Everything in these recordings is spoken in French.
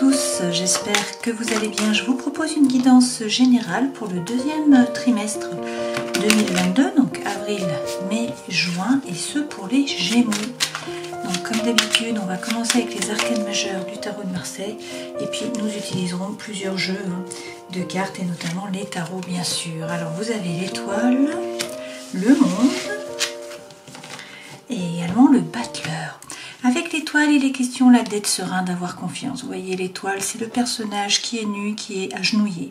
tous, j'espère que vous allez bien. Je vous propose une guidance générale pour le deuxième trimestre 2022, donc avril, mai, juin, et ce pour les Gémeaux. Donc comme d'habitude, on va commencer avec les arcanes majeures du tarot de Marseille, et puis nous utiliserons plusieurs jeux de cartes, et notamment les tarots bien sûr. Alors vous avez l'étoile, le monde, et également le battleur. Avec l'étoile, il est question là d'être serein, d'avoir confiance. Vous voyez, l'étoile, c'est le personnage qui est nu, qui est agenouillé.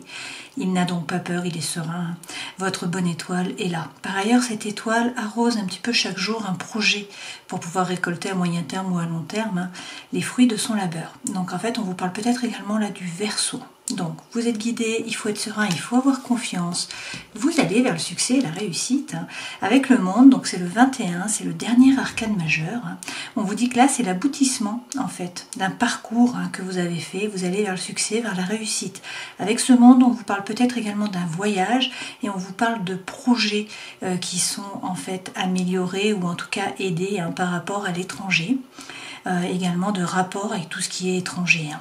Il n'a donc pas peur, il est serein. Votre bonne étoile est là. Par ailleurs, cette étoile arrose un petit peu chaque jour un projet pour pouvoir récolter à moyen terme ou à long terme les fruits de son labeur. Donc en fait, on vous parle peut-être également là du Verseau. Donc vous êtes guidé, il faut être serein, il faut avoir confiance. Vous allez vers le succès et la réussite. Avec le monde, donc c'est le 21, c'est le dernier arcane majeur. On vous dit que là c'est l'aboutissement en fait d'un parcours que vous avez fait. Vous allez vers le succès, vers la réussite. Avec ce monde, on vous parle peut-être également d'un voyage et on vous parle de projets qui sont en fait améliorés ou en tout cas aidés par rapport à l'étranger. Également de rapport avec tout ce qui est étranger.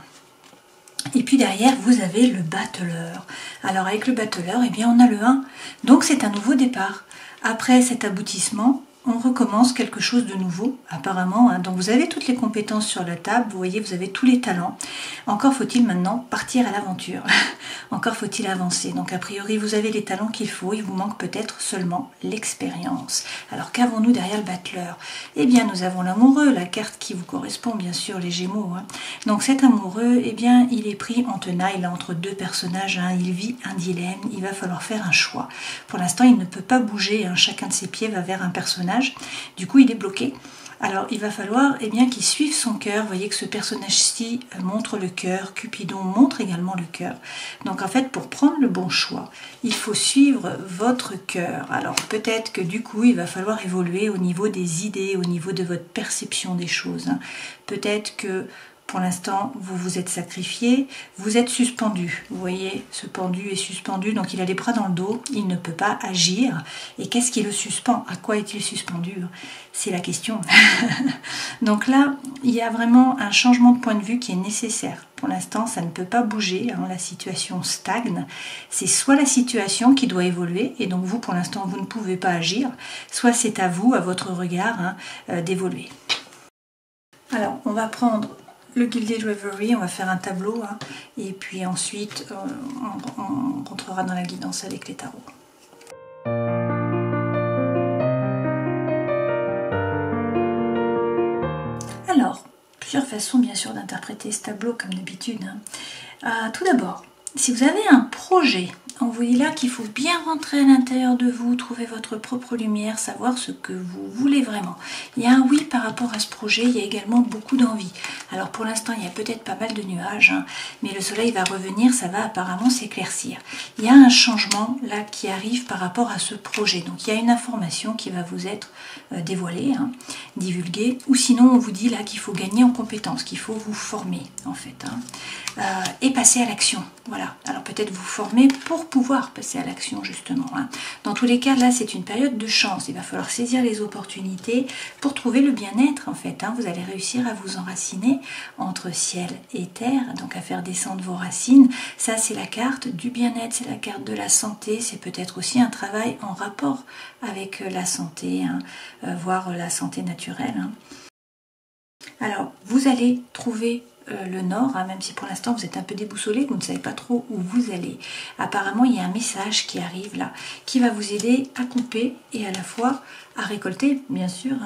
Et puis derrière, vous avez le battleur. Alors avec le battleur, eh bien on a le 1. Donc c'est un nouveau départ. Après cet aboutissement, on recommence quelque chose de nouveau, apparemment. Donc vous avez toutes les compétences sur la table, vous voyez, vous avez tous les talents. Encore faut-il maintenant partir à l'aventure. Encore faut-il avancer. Donc a priori, vous avez les talents qu'il faut, il vous manque peut-être seulement l'expérience. Alors qu'avons-nous derrière le battleur? Eh bien nous avons l'amoureux, la carte qui vous correspond bien sûr, les Gémeaux. Donc cet amoureux, eh bien il est pris en tenaille là entre deux personnages, il vit un dilemme, il va falloir faire un choix. Pour l'instant, il ne peut pas bouger, chacun de ses pieds va vers un personnage. Du coup, il est bloqué. Alors, il va falloir qu'il suive son cœur. Vous voyez que ce personnage-ci montre le cœur. Cupidon montre également le cœur. Donc, en fait, pour prendre le bon choix, il faut suivre votre cœur. Alors, peut-être que du coup, il va falloir évoluer au niveau des idées, au niveau de votre perception des choses. Peut-être que pour l'instant, vous vous êtes sacrifié, vous êtes suspendu. Vous voyez, ce pendu est suspendu, donc il a les bras dans le dos, il ne peut pas agir. Et qu'est-ce qui le suspend? À quoi est-il suspendu? C'est la question. Donc là, il y a vraiment un changement de point de vue qui est nécessaire. Pour l'instant, ça ne peut pas bouger, la situation stagne. C'est soit la situation qui doit évoluer, et donc vous, pour l'instant, vous ne pouvez pas agir, soit c'est à vous, à votre regard, d'évoluer. Alors, on va prendre le Gilded Reverie, on va faire un tableau et puis ensuite on rentrera dans la guidance avec les tarots. Alors, plusieurs façons bien sûr d'interpréter ce tableau comme d'habitude. Tout d'abord, si vous avez un projet, on vous dit là qu'il faut bien rentrer à l'intérieur de vous, trouver votre propre lumière, savoir ce que vous voulez vraiment. Il y a un oui par rapport à ce projet, il y a également beaucoup d'envie. Alors pour l'instant, il y a peut-être pas mal de nuages, mais le soleil va revenir, ça va apparemment s'éclaircir. Il y a un changement là qui arrive par rapport à ce projet. Donc il y a une information qui va vous être dévoilée, divulguée, ou sinon on vous dit là qu'il faut gagner en compétences, qu'il faut vous former en fait, et passer à l'action. Voilà, alors peut-être vous former pour pouvoir passer à l'action justement. Dans tous les cas, là c'est une période de chance, il va falloir saisir les opportunités pour trouver le bien-être en fait. Vous allez réussir à vous enraciner entre ciel et terre, donc à faire descendre vos racines. Ça c'est la carte du bien-être, c'est la carte de la santé, c'est peut-être aussi un travail en rapport avec la santé, voire la santé naturelle. Alors vous allez trouver le nord, même si pour l'instant vous êtes un peu déboussolé, vous ne savez pas trop où vous allez. Apparemment il y a un message qui arrive là, qui va vous aider à couper et à la fois à récolter, bien sûr.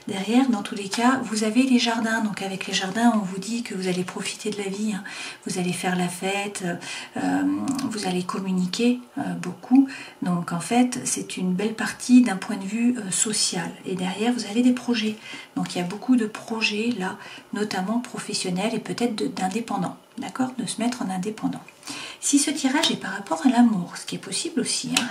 Derrière, dans tous les cas, vous avez les jardins. Donc avec les jardins, on vous dit que vous allez profiter de la vie. Vous allez faire la fête, vous allez communiquer beaucoup. Donc en fait, c'est une belle partie d'un point de vue social. Et derrière, vous avez des projets. Donc il y a beaucoup de projets là, notamment professionnels et peut-être d'indépendants. D'accord, de se mettre en indépendant. Si ce tirage est par rapport à l'amour, ce qui est possible aussi, hein,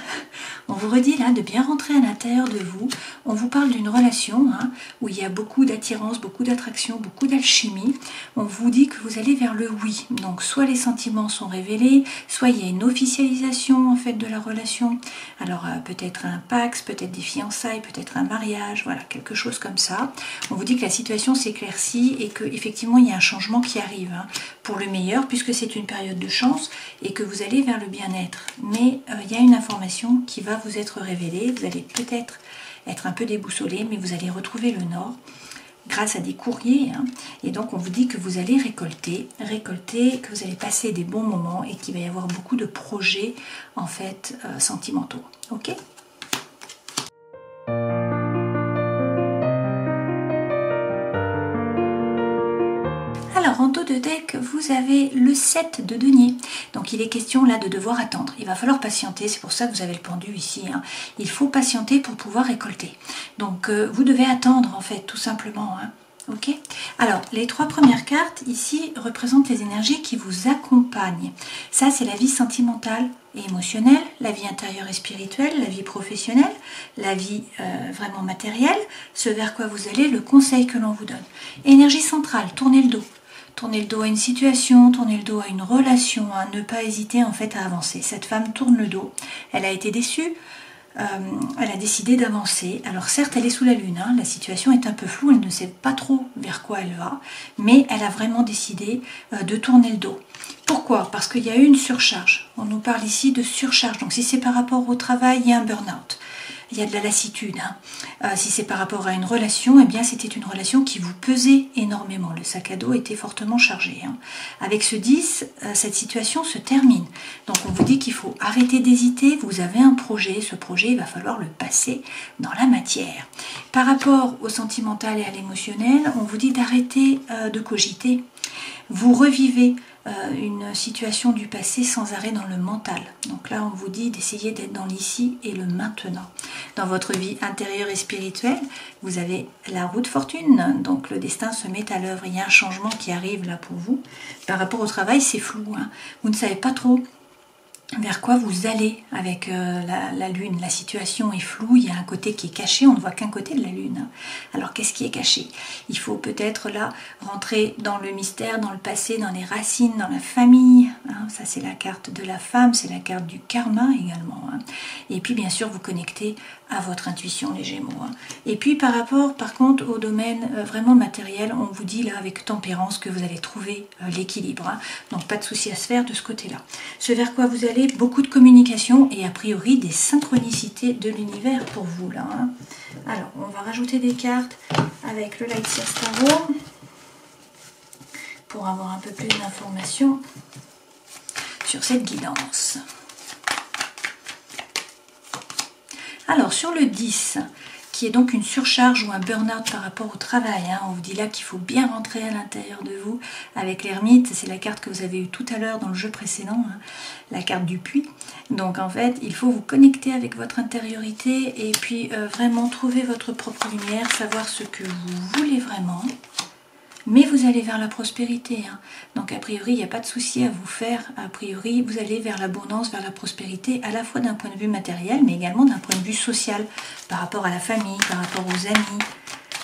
on vous redit là de bien rentrer à l'intérieur de vous. On vous parle d'une relation hein, où il y a beaucoup d'attirance, beaucoup d'attraction, beaucoup d'alchimie. On vous dit que vous allez vers le oui. Donc soit les sentiments sont révélés, soit il y a une officialisation en fait de la relation. Alors peut-être un pax, peut-être des fiançailles, peut-être un mariage, voilà, quelque chose comme ça. On vous dit que la situation s'éclaircit et qu'effectivement il y a un changement qui arrive hein, pour le meilleur puisque c'est une période de chance et que vous allez vers le bien-être. Mais il y a une information qui va vous être révélée. Vous allez peut-être être un peu déboussolé, mais vous allez retrouver le nord grâce à des courriers. Hein. Et donc on vous dit que vous allez récolter, que vous allez passer des bons moments et qu'il va y avoir beaucoup de projets en fait sentimentaux. Ok ? Alors en dos de deck, vous avez le 7 de denier. Donc il est question là de devoir attendre. Il va falloir patienter, c'est pour ça que vous avez le pendu ici. Hein. Il faut patienter pour pouvoir récolter. Donc vous devez attendre en fait tout simplement. Hein. Ok. Alors les 3 premières cartes ici représentent les énergies qui vous accompagnent. Ça c'est la vie sentimentale et émotionnelle, la vie intérieure et spirituelle, la vie professionnelle, la vie vraiment matérielle, ce vers quoi vous allez, le conseil que l'on vous donne. Énergie centrale, tournez le dos. Tournez le dos à une situation, tournez le dos à une relation, hein, ne pas hésiter en fait à avancer. Cette femme tourne le dos, elle a été déçue, elle a décidé d'avancer. Alors certes elle est sous la lune, hein, la situation est un peu floue, elle ne sait pas trop vers quoi elle va, mais elle a vraiment décidé de tourner le dos. Pourquoi? Parce qu'il y a eu une surcharge. On nous parle ici de surcharge, donc si c'est par rapport au travail, il y a un burn-out. Il y a de la lassitude. Hein. Si c'est par rapport à une relation, eh bien c'était une relation qui vous pesait énormément. Le sac à dos était fortement chargé. Hein. Avec ce 10, cette situation se termine. Donc on vous dit qu'il faut arrêter d'hésiter. Vous avez un projet. Ce projet, il va falloir le passer dans la matière. Par rapport au sentimental et à l'émotionnel, on vous dit d'arrêter de cogiter. Vous revivez une situation du passé sans arrêt dans le mental. Donc là, on vous dit d'essayer d'être dans l'ici et le maintenant. Dans votre vie intérieure et spirituelle, vous avez la roue de fortune. Donc le destin se met à l'œuvre. Il y a un changement qui arrive là pour vous. Par rapport au travail, c'est flou. Hein. Vous ne savez pas trop vers quoi vous allez avec la lune. La situation est floue, il y a un côté qui est caché, on ne voit qu'un côté de la lune. Alors qu'est-ce qui est caché? Il faut peut-être là rentrer dans le mystère, dans le passé, dans les racines, dans la famille. Hein. Ça c'est la carte de la femme, c'est la carte du karma également. Hein. Et puis bien sûr vous connectez à votre intuition les Gémeaux. Hein. Et puis par rapport par contre au domaine vraiment matériel, on vous dit là avec tempérance que vous allez trouver l'équilibre. Hein. Donc pas de souci à se faire de ce côté-là. Ce vers quoi vous allez, beaucoup de communication et a priori des synchronicités de l'univers pour vous là. Hein. Alors on va rajouter des cartes avec le Light Seer Tarot pour avoir un peu plus d'informations sur cette guidance. Alors sur le 10, qui est donc une surcharge ou un burn-out par rapport au travail, hein, on vous dit là qu'il faut bien rentrer à l'intérieur de vous avec l'ermite, c'est la carte que vous avez eue tout à l'heure dans le jeu précédent, hein, la carte du puits. Donc en fait, il faut vous connecter avec votre intériorité et puis vraiment trouver votre propre lumière, savoir ce que vous voulez vraiment. Mais vous allez vers la prospérité. Hein. Donc a priori, il n'y a pas de souci à vous faire. A priori, vous allez vers l'abondance, vers la prospérité, à la fois d'un point de vue matériel, mais également d'un point de vue social, par rapport à la famille, par rapport aux amis,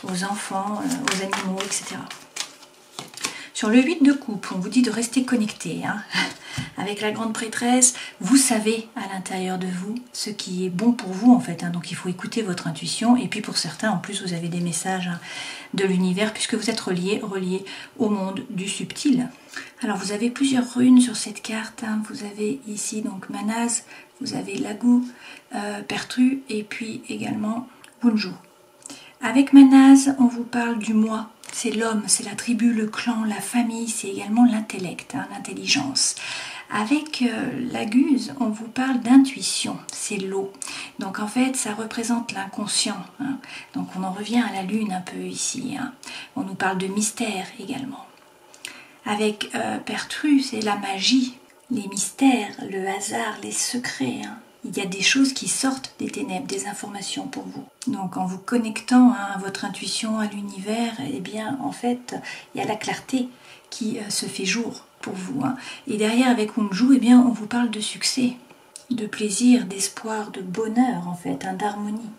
aux enfants, aux animaux, etc. Sur le 8 de coupe, on vous dit de rester connecté. Hein. Avec la grande prêtresse, vous savez à l'intérieur de vous ce qui est bon pour vous en fait. Hein. Donc il faut écouter votre intuition. Et puis pour certains, en plus, vous avez des messages hein, de l'univers puisque vous êtes reliés au monde du subtil. Alors vous avez plusieurs runes sur cette carte. Hein. Vous avez ici donc Manaz, vous avez Lagou, Pertru et puis également Bunju. Avec Manaz, on vous parle du moi. C'est l'homme, c'est la tribu, le clan, la famille, c'est également l'intellect, hein, l'intelligence. Avec la Guse, on vous parle d'intuition, c'est l'eau. Donc en fait, ça représente l'inconscient. Hein. Donc on en revient à la lune un peu ici. Hein. On nous parle de mystère également. Avec Pertru, c'est la magie, les mystères, le hasard, les secrets. Hein. Il y a des choses qui sortent des ténèbres, des informations pour vous. Donc en vous connectant hein, à votre intuition, à l'univers, eh bien en fait, il y a la clarté qui se fait jour pour vous. Hein. Et derrière, avec Unju, eh bien, on vous parle de succès, de plaisir, d'espoir, de bonheur, en fait, hein, d'harmonie.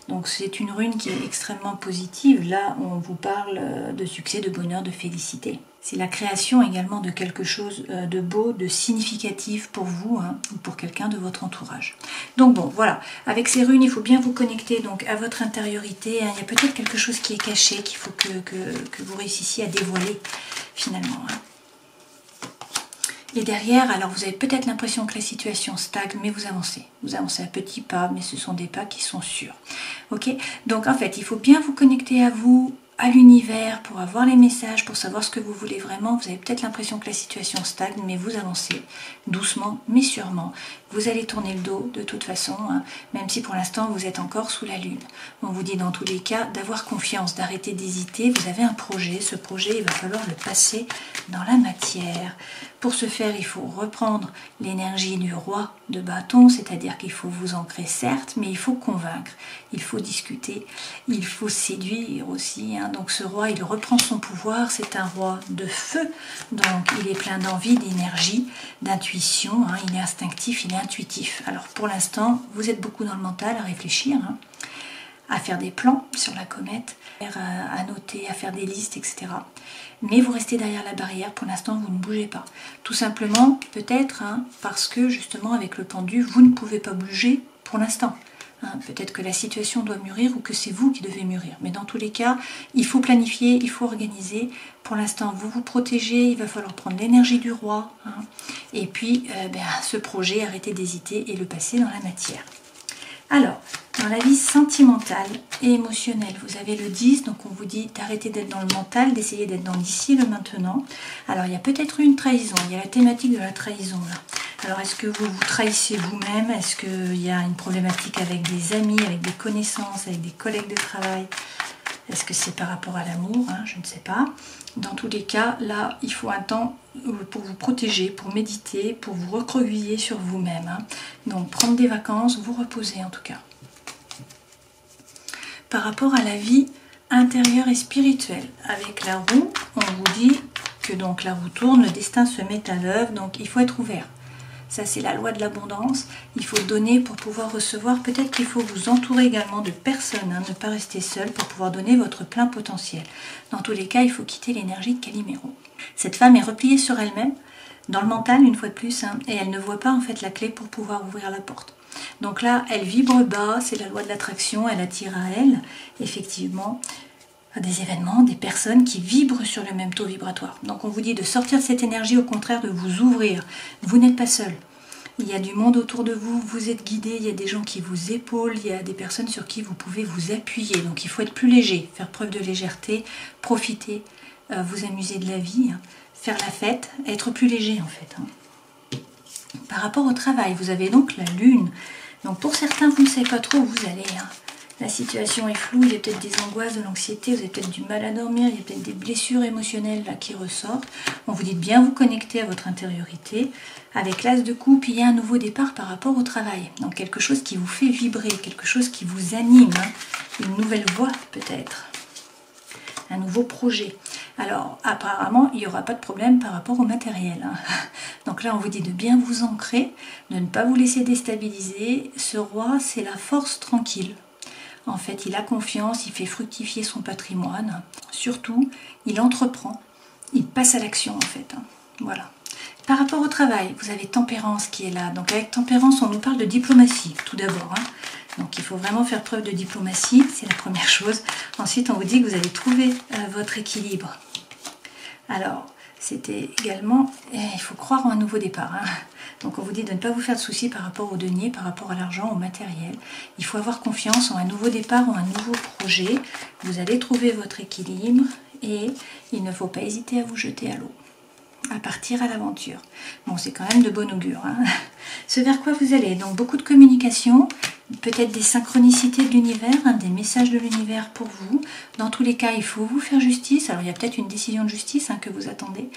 Donc c'est une rune qui est extrêmement positive. Là, on vous parle de succès, de bonheur, de félicité. C'est la création également de quelque chose de beau, de significatif pour vous hein, ou pour quelqu'un de votre entourage. Donc bon, voilà. Avec ces runes, il faut bien vous connecter donc à votre intériorité. Hein. Il y a peut-être quelque chose qui est caché, qu'il faut que vous réussissiez à dévoiler finalement. Hein. Et derrière, alors vous avez peut-être l'impression que la situation stagne, mais vous avancez. Vous avancez à petits pas, mais ce sont des pas qui sont sûrs. Ok? Donc en fait, il faut bien vous connecter à vous, à l'univers, pour avoir les messages, pour savoir ce que vous voulez vraiment. Vous avez peut-être l'impression que la situation stagne, mais vous avancez doucement, mais sûrement. Vous allez tourner le dos de toute façon, hein, même si pour l'instant vous êtes encore sous la lune. On vous dit dans tous les cas d'avoir confiance, d'arrêter d'hésiter. Vous avez un projet, ce projet, il va falloir le passer dans la matière. Pour ce faire, il faut reprendre l'énergie du roi de bâton, c'est-à-dire qu'il faut vous ancrer certes, mais il faut convaincre, il faut discuter, il faut séduire aussi. Hein. Donc ce roi, il reprend son pouvoir, c'est un roi de feu, donc il est plein d'envie, d'énergie, d'intuition, hein. Il est instinctif, il est intuitif. Alors pour l'instant, vous êtes beaucoup dans le mental, à réfléchir, hein, à faire des plans sur la comète, à noter, à faire des listes, etc. Mais vous restez derrière la barrière, pour l'instant vous ne bougez pas. Tout simplement, peut-être, hein, parce que justement avec le pendu, vous ne pouvez pas bouger pour l'instant. Hein, peut-être que la situation doit mûrir ou que c'est vous qui devez mûrir. Mais dans tous les cas, il faut planifier, il faut organiser. Pour l'instant, vous vous protégez, il va falloir prendre l'énergie du roi. Hein, et puis, ce projet, arrêtez d'hésiter et le passer dans la matière. Alors, dans la vie sentimentale et émotionnelle, vous avez le 10, donc on vous dit d'arrêter d'être dans le mental, d'essayer d'être dans l'ici, le maintenant. Alors, il y a peut-être une trahison, il y a la thématique de la trahison là. Alors, est-ce que vous vous trahissez vous-même? Est-ce qu'il y a une problématique avec des amis, avec des connaissances, avec des collègues de travail? Est-ce que c'est par rapport à l'amour, hein? Je ne sais pas. Dans tous les cas, là, il faut un temps pour vous protéger, pour méditer, pour vous recroqueviller sur vous-même. Hein. Donc, prendre des vacances, vous reposer en tout cas. Par rapport à la vie intérieure et spirituelle, avec la roue, on vous dit que donc la roue tourne, le destin se met à l'œuvre, donc il faut être ouvert. Ça, c'est la loi de l'abondance. Il faut donner pour pouvoir recevoir. Peut-être qu'il faut vous entourer également de personnes, hein, ne pas rester seul pour pouvoir donner votre plein potentiel. Dans tous les cas, il faut quitter l'énergie de Calimero. Cette femme est repliée sur elle-même, dans le mental une fois de plus, hein, et elle ne voit pas en fait la clé pour pouvoir ouvrir la porte. Donc là, elle vibre bas, c'est la loi de l'attraction, elle attire à elle, effectivement, des événements, des personnes qui vibrent sur le même taux vibratoire. Donc on vous dit de sortir de cette énergie, au contraire de vous ouvrir. Vous n'êtes pas seul. Il y a du monde autour de vous, vous êtes guidé, il y a des gens qui vous épaulent, il y a des personnes sur qui vous pouvez vous appuyer. Donc il faut être plus léger, faire preuve de légèreté, profiter, vous amuser de la vie, hein, faire la fête, être plus léger en fait. Hein. Par rapport au travail, vous avez donc la lune. Donc pour certains, vous ne savez pas trop où vous allez. Hein. La situation est floue, il y a peut-être des angoisses, de l'anxiété, vous avez peut-être du mal à dormir, il y a peut-être des blessures émotionnelles là, qui ressortent. On vous dit de bien vous connecter à votre intériorité. Avec l'as de coupe, il y a un nouveau départ par rapport au travail. Donc quelque chose qui vous fait vibrer, quelque chose qui vous anime, hein. Une nouvelle voie peut-être, un nouveau projet. Alors apparemment, il n'y aura pas de problème par rapport au matériel. Hein. Donc là, on vous dit de bien vous ancrer, de ne pas vous laisser déstabiliser. Ce roi, c'est la force tranquille. En fait, il a confiance, il fait fructifier son patrimoine. Surtout, il entreprend, il passe à l'action en fait. Hein. Voilà. Par rapport au travail, vous avez Tempérance qui est là. Donc avec Tempérance, on nous parle de diplomatie, tout d'abord. Hein. Donc il faut vraiment faire preuve de diplomatie, c'est la première chose. Ensuite, on vous dit que vous allez trouver votre équilibre. Alors, c'était également, il faut croire en un nouveau départ. Hein. Donc on vous dit de ne pas vous faire de soucis par rapport au denier, par rapport à l'argent, au matériel. Il faut avoir confiance en un nouveau départ, en un nouveau projet. Vous allez trouver votre équilibre et il ne faut pas hésiter à vous jeter à l'eau, à partir à l'aventure. Bon, c'est quand même de bon augure. Hein. Ce vers quoi vous allez, donc beaucoup de communication, peut-être des synchronicités de l'univers, hein, des messages de l'univers pour vous. Dans tous les cas, il faut vous faire justice. Alors, il y a peut-être une décision de justice hein, que vous attendez.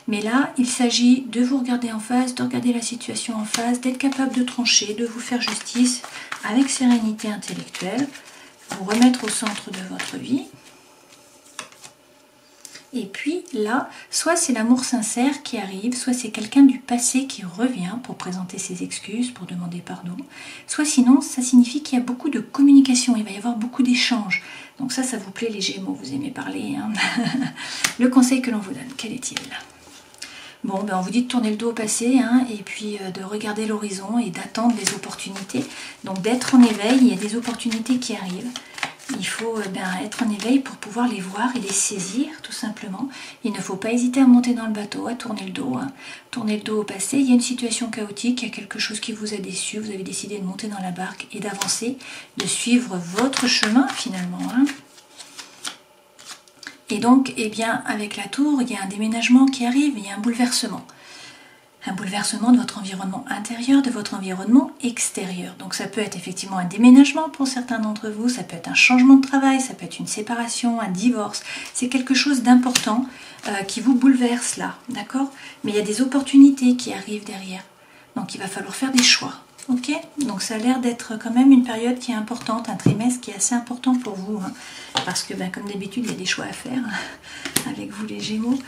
Mais là, il s'agit de vous regarder en face, de regarder la situation en face, d'être capable de trancher, de vous faire justice avec sérénité intellectuelle, vous remettre au centre de votre vie. Et puis là, soit c'est l'amour sincère qui arrive, soit c'est quelqu'un du passé qui revient pour présenter ses excuses, pour demander pardon. Soit sinon, ça signifie qu'il y a beaucoup de communication, il va y avoir beaucoup d'échanges. Donc ça vous plaît les Gémeaux, vous aimez parler. Hein. Le conseil que l'on vous donne, quel est-il? Bon, ben on vous dit de tourner le dos au passé, hein, et puis de regarder l'horizon et d'attendre les opportunités. Donc d'être en éveil, il y a des opportunités qui arrivent. Il faut être en éveil pour pouvoir les voir et les saisir, tout simplement. Il ne faut pas hésiter à monter dans le bateau, à tourner le dos. Hein. Tourner le dos au passé, il y a une situation chaotique, il y a quelque chose qui vous a déçu, vous avez décidé de monter dans la barque et d'avancer, de suivre votre chemin finalement. Hein. Et donc, eh bien, avec la tour, il y a un déménagement qui arrive, il y a un bouleversement. Un bouleversement de votre environnement intérieur, de votre environnement extérieur. Donc ça peut être effectivement un déménagement pour certains d'entre vous, ça peut être un changement de travail, ça peut être une séparation, un divorce. C'est quelque chose d'important qui vous bouleverse là, d'accord? Mais il y a des opportunités qui arrivent derrière. Donc il va falloir faire des choix. Ok, donc ça a l'air d'être quand même une période qui est importante, un trimestre qui est assez important pour vous, hein, parce que comme d'habitude il y a des choix à faire avec vous les Gémeaux.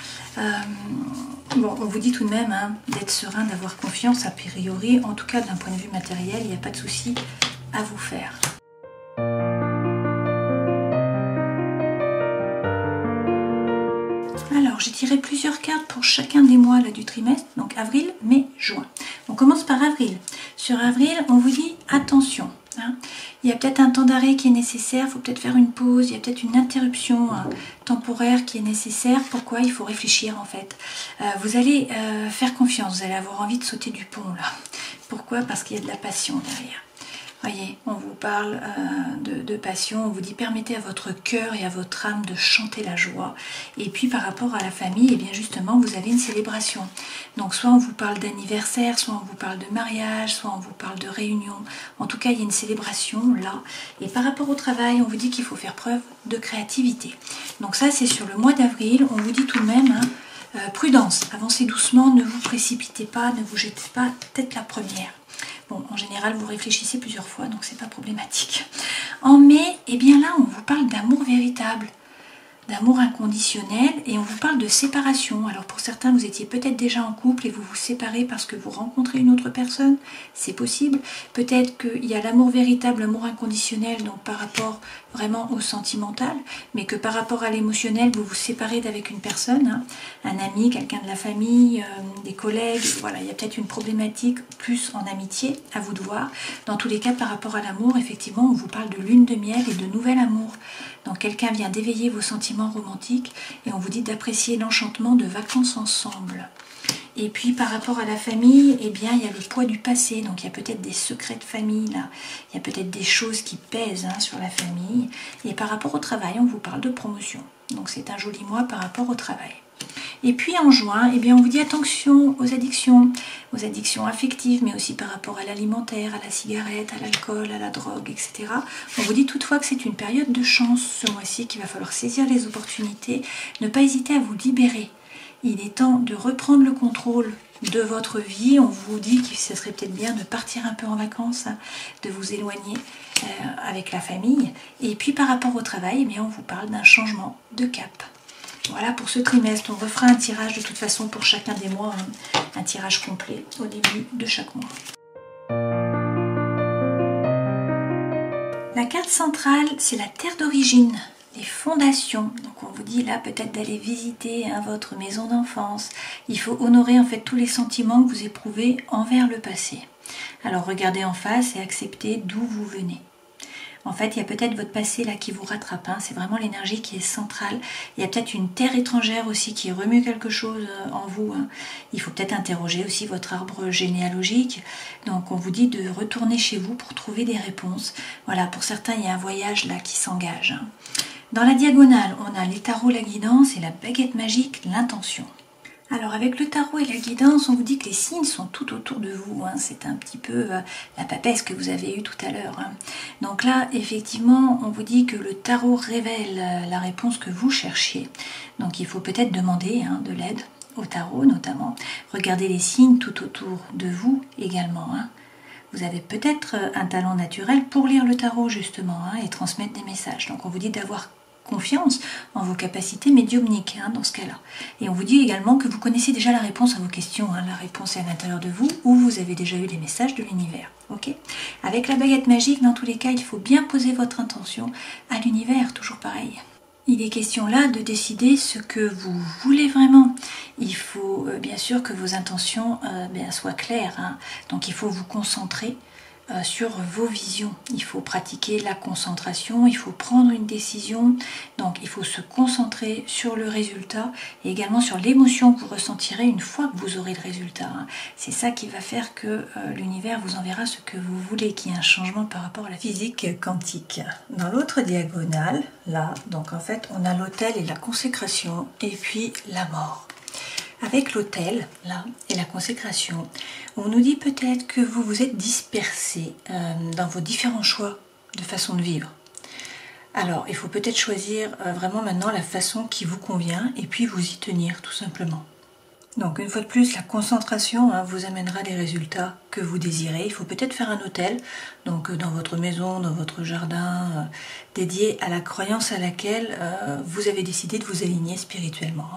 Bon, on vous dit tout de même hein, d'être serein, d'avoir confiance a priori, en tout cas d'un point de vue matériel, il n'y a pas de souci à vous faire. Alors, j'ai tiré plusieurs cartes pour chacun des mois là, du trimestre, donc avril, mai, juin. On commence par avril. Sur avril, on vous dit attention. Hein. Il y a peut-être un temps d'arrêt qui est nécessaire, il faut peut-être faire une pause, il y a peut-être une interruption temporaire qui est nécessaire. Pourquoi? Il faut réfléchir en fait. Vous allez faire confiance, vous allez avoir envie de sauter du pont là. Pourquoi? Parce qu'il y a de la passion derrière. Voyez, on vous parle de passion, on vous dit permettez à votre cœur et à votre âme de chanter la joie. Et puis par rapport à la famille, eh bien justement vous avez une célébration. Donc soit on vous parle d'anniversaire, soit on vous parle de mariage, soit on vous parle de réunion. En tout cas, il y a une célébration là. Et par rapport au travail, on vous dit qu'il faut faire preuve de créativité. Donc ça c'est sur le mois d'avril, on vous dit tout de même... Hein, prudence, avancez doucement, ne vous précipitez pas, ne vous jetez pas tête la première. Bon, en général, vous réfléchissez plusieurs fois, donc c'est pas problématique. En mai, eh bien là, on vous parle d'amour véritable, d'amour inconditionnel, et on vous parle de séparation. Alors pour certains, vous étiez peut-être déjà en couple et vous vous séparez parce que vous rencontrez une autre personne, c'est possible. Peut-être qu'il y a l'amour véritable, l'amour inconditionnel, donc par rapport vraiment au sentimental, mais que par rapport à l'émotionnel, vous vous séparez d'avec une personne, hein, un ami, quelqu'un de la famille, des collègues, voilà, il y a peut-être une problématique plus en amitié, à vous de voir. Dans tous les cas, par rapport à l'amour, effectivement, on vous parle de lune de miel et de nouvel amour. Donc quelqu'un vient d'éveiller vos sentiments romantiques et on vous dit d'apprécier l'enchantement de vacances ensemble. Et puis par rapport à la famille, eh bien il y a le poids du passé, donc il y a peut-être des secrets de famille là, il y a peut-être des choses qui pèsent hein, sur la famille. Et par rapport au travail, on vous parle de promotion. Donc c'est un joli mois par rapport au travail. Et puis en juin, eh bien on vous dit attention aux addictions affectives, mais aussi par rapport à l'alimentaire, à la cigarette, à l'alcool, à la drogue, etc. On vous dit toutefois que c'est une période de chance ce mois-ci, qu'il va falloir saisir les opportunités, ne pas hésiter à vous libérer. Il est temps de reprendre le contrôle de votre vie. On vous dit que ce serait peut-être bien de partir un peu en vacances, hein, de vous éloigner avec la famille. Et puis par rapport au travail, eh bien, on vous parle d'un changement de cap. Voilà pour ce trimestre. On refera un tirage de toute façon pour chacun des mois, hein, un tirage complet au début de chaque mois. La carte centrale, c'est la terre d'origine. Les fondations, donc on vous dit là peut-être d'aller visiter hein, votre maison d'enfance. Il faut honorer en fait tous les sentiments que vous éprouvez envers le passé. Alors regardez en face et acceptez d'où vous venez. En fait, il y a peut-être votre passé là qui vous rattrape, hein. C'est vraiment l'énergie qui est centrale. Il y a peut-être une terre étrangère aussi qui remue quelque chose en vous. Hein. Il faut peut-être interroger aussi votre arbre généalogique. Donc on vous dit de retourner chez vous pour trouver des réponses. Voilà, pour certains, il y a un voyage là qui s'engage. Hein. Dans la diagonale, on a les tarots, la guidance et la baguette magique, l'intention. Alors avec le tarot et la guidance, on vous dit que les signes sont tout autour de vous. Hein. C'est un petit peu la papesse que vous avez eue tout à l'heure. Hein. Donc là, effectivement, on vous dit que le tarot révèle la réponse que vous cherchiez. Donc il faut peut-être demander hein, de l'aide au tarot notamment. Regardez les signes tout autour de vous également. Hein. Vous avez peut-être un talent naturel pour lire le tarot justement hein, et transmettre des messages. Donc on vous dit d'avoir confiance en vos capacités médiumniques dans ce cas-là. Et on vous dit également que vous connaissez déjà la réponse à vos questions. La réponse est à l'intérieur de vous ou vous avez déjà eu les messages de l'univers. Okay, avec la baguette magique, dans tous les cas, il faut bien poser votre intention à l'univers, toujours pareil. Il est question là de décider ce que vous voulez vraiment. Il faut bien sûr que vos intentions soient claires. Donc il faut vous concentrer sur vos visions. Il faut pratiquer la concentration, il faut prendre une décision. Donc il faut se concentrer sur le résultat et également sur l'émotion que vous ressentirez une fois que vous aurez le résultat. C'est ça qui va faire que l'univers vous enverra ce que vous voulez, qu'il y ait un changement par rapport à la physique quantique. Dans l'autre diagonale, là, donc en fait, on a l'autel et la consécration et puis la mort. Avec l'autel, là, et la consécration, on nous dit peut-être que vous vous êtes dispersé dans vos différents choix de façon de vivre. Alors, il faut peut-être choisir vraiment maintenant la façon qui vous convient et puis vous y tenir tout simplement. Donc, une fois de plus, la concentration vous amènera les résultats que vous désirez. Il faut peut-être faire un hôtel, donc dans votre maison, dans votre jardin, dédié à la croyance à laquelle vous avez décidé de vous aligner spirituellement.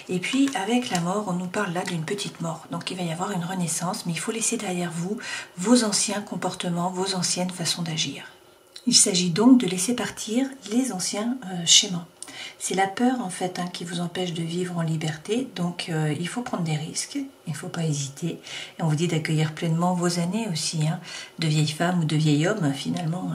Et puis, avec la mort, on nous parle là d'une petite mort. Donc, il va y avoir une renaissance, mais il faut laisser derrière vous vos anciens comportements, vos anciennes façons d'agir. Il s'agit donc de laisser partir les anciens schémas. C'est la peur en fait qui vous empêche de vivre en liberté, donc il faut prendre des risques, il ne faut pas hésiter. Et on vous dit d'accueillir pleinement vos années aussi, de vieille femme ou de vieil homme finalement,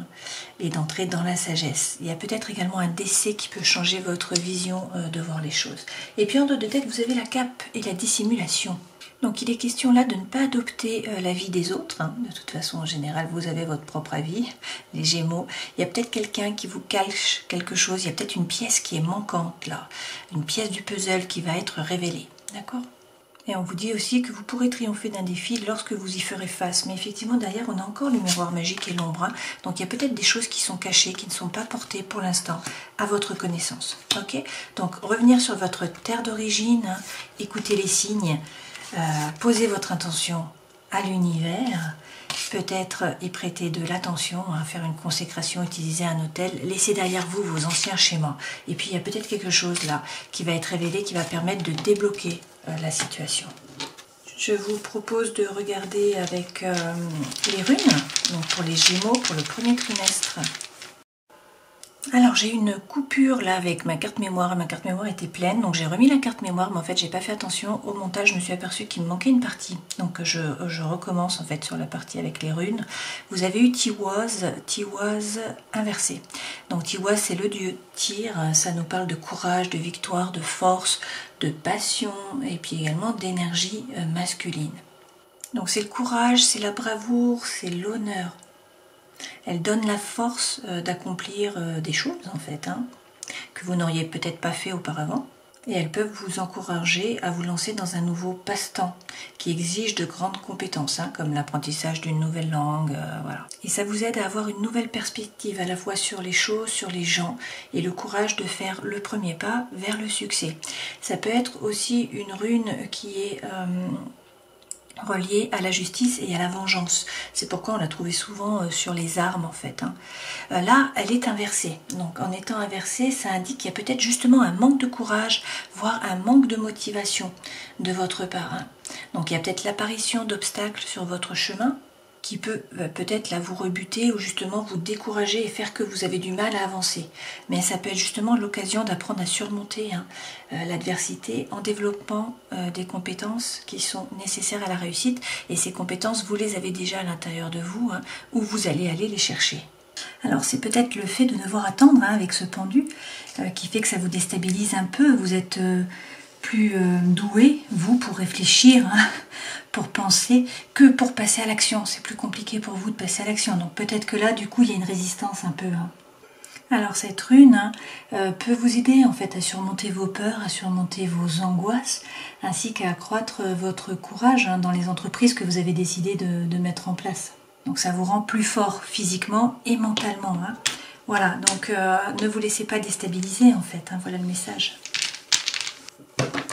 et d'entrer dans la sagesse. Il y a peut-être également un décès qui peut changer votre vision de voir les choses. Et puis en dos de tête, vous avez la cape et la dissimulation. Donc il est question là de ne pas adopter l'avis des autres. De toute façon, en général, vous avez votre propre avis, les Gémeaux. Il y a peut-être quelqu'un qui vous cache quelque chose, il y a peut-être une pièce qui est manquante là, une pièce du puzzle qui va être révélée. D'accord ? Et on vous dit aussi que vous pourrez triompher d'un défi lorsque vous y ferez face. Mais effectivement, derrière, on a encore le miroir magique et l'ombre. Donc il y a peut-être des choses qui sont cachées, qui ne sont pas portées pour l'instant à votre connaissance. Ok ? Donc revenir sur votre terre d'origine, écouter les signes, posez votre intention à l'univers, peut-être y prêter de l'attention, faire une consécration, utiliser un hôtel, laissez derrière vous vos anciens schémas. Et puis il y a peut-être quelque chose là qui va être révélé, qui va permettre de débloquer la situation. Je vous propose de regarder avec les runes, donc pour les Gémeaux, pour le premier trimestre. Alors j'ai eu une coupure là avec ma carte mémoire, ma carte mémoire était pleine, donc j'ai remis la carte mémoire, mais en fait j'ai pas fait attention au montage, je me suis aperçue qu'il me manquait une partie, donc je recommence en fait sur la partie avec les runes. Vous avez eu Tiwaz inversé, donc Tiwaz c'est le dieu tir, ça nous parle de courage, de victoire, de force, de passion et puis également d'énergie masculine. Donc c'est le courage, c'est la bravoure, c'est l'honneur. Elle donne la force d'accomplir des choses en fait, que vous n'auriez peut-être pas fait auparavant. Et elles peuvent vous encourager à vous lancer dans un nouveau passe-temps qui exige de grandes compétences, comme l'apprentissage d'une nouvelle langue, voilà. Et ça vous aide à avoir une nouvelle perspective à la fois sur les choses, sur les gens, et le courage de faire le premier pas vers le succès. Ça peut être aussi une rune qui est reliée à la justice et à la vengeance. C'est pourquoi on la trouvait souvent sur les armes en fait. Là, elle est inversée. Donc en étant inversée, ça indique qu'il y a peut-être justement un manque de courage, voire un manque de motivation de votre part. Donc il y a peut-être l'apparition d'obstacles sur votre chemin qui peut peut-être là vous rebuter ou justement vous décourager et faire que vous avez du mal à avancer. Mais ça peut être justement l'occasion d'apprendre à surmonter l'adversité en développant des compétences qui sont nécessaires à la réussite. Et ces compétences, vous les avez déjà à l'intérieur de vous, où vous allez aller les chercher. Alors c'est peut-être le fait de devoir attendre avec ce pendu qui fait que ça vous déstabilise un peu. Vous êtes plus doué, vous, pour réfléchir, pour penser, que pour passer à l'action. C'est plus compliqué pour vous de passer à l'action. Donc peut-être que là, du coup, il y a une résistance un peu. Alors cette rune peut vous aider en fait à surmonter vos peurs, à surmonter vos angoisses, ainsi qu'à accroître votre courage dans les entreprises que vous avez décidé de mettre en place. Donc ça vous rend plus fort physiquement et mentalement. Voilà, donc ne vous laissez pas déstabiliser en fait. Voilà le message.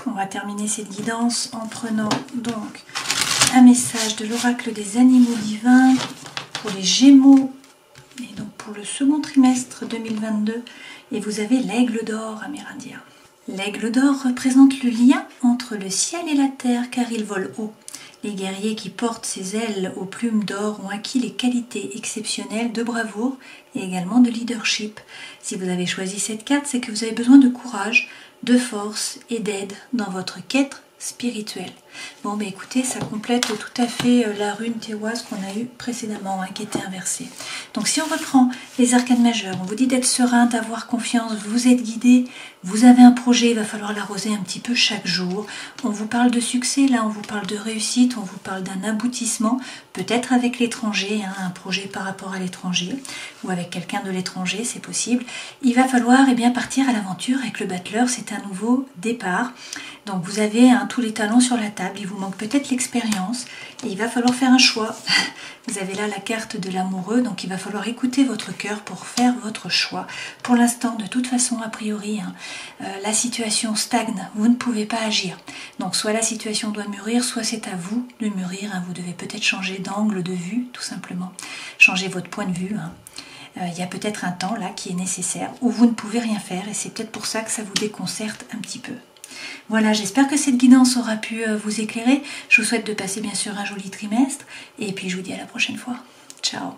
On va terminer cette guidance en prenant donc un message de l'oracle des animaux divins pour les Gémeaux et donc pour pour le second trimestre 2022 et vous avez l'aigle d'or amérindien. L'aigle d'or représente le lien entre le ciel et la terre car il vole haut. Les guerriers qui portent ces ailes aux plumes d'or ont acquis les qualités exceptionnelles de bravoure et également de leadership. Si vous avez choisi cette carte, c'est que vous avez besoin de courage, de force et d'aide dans votre quête spirituelle. Bon, mais écoutez, ça complète tout à fait la rune Téoise qu'on a eue précédemment, qui était inversée. Donc si on reprend les arcanes majeures, on vous dit d'être serein, d'avoir confiance, vous êtes guidé, vous avez un projet, il va falloir l'arroser un petit peu chaque jour. On vous parle de succès, là on vous parle de réussite, on vous parle d'un aboutissement, peut-être avec l'étranger, un projet par rapport à l'étranger, ou avec quelqu'un de l'étranger, c'est possible. Il va falloir partir à l'aventure avec le battleur, c'est un nouveau départ. Donc vous avez tous les talents sur la table, il vous manque peut-être l'expérience et il va falloir faire un choix. Vous avez là la carte de l'amoureux, donc il va falloir écouter votre cœur pour faire votre choix. Pour l'instant, de toute façon, a priori, la situation stagne, vous ne pouvez pas agir. Donc soit la situation doit mûrir, soit c'est à vous de mûrir. Vous devez peut-être changer d'angle de vue, tout simplement. Changer votre point de vue. Il y a peut-être un temps là qui est nécessaire où vous ne pouvez rien faire et c'est peut-être pour ça que ça vous déconcerte un petit peu. Voilà, j'espère que cette guidance aura pu vous éclairer. Je vous souhaite de passer bien sûr un joli trimestre et puis je vous dis à la prochaine fois. Ciao!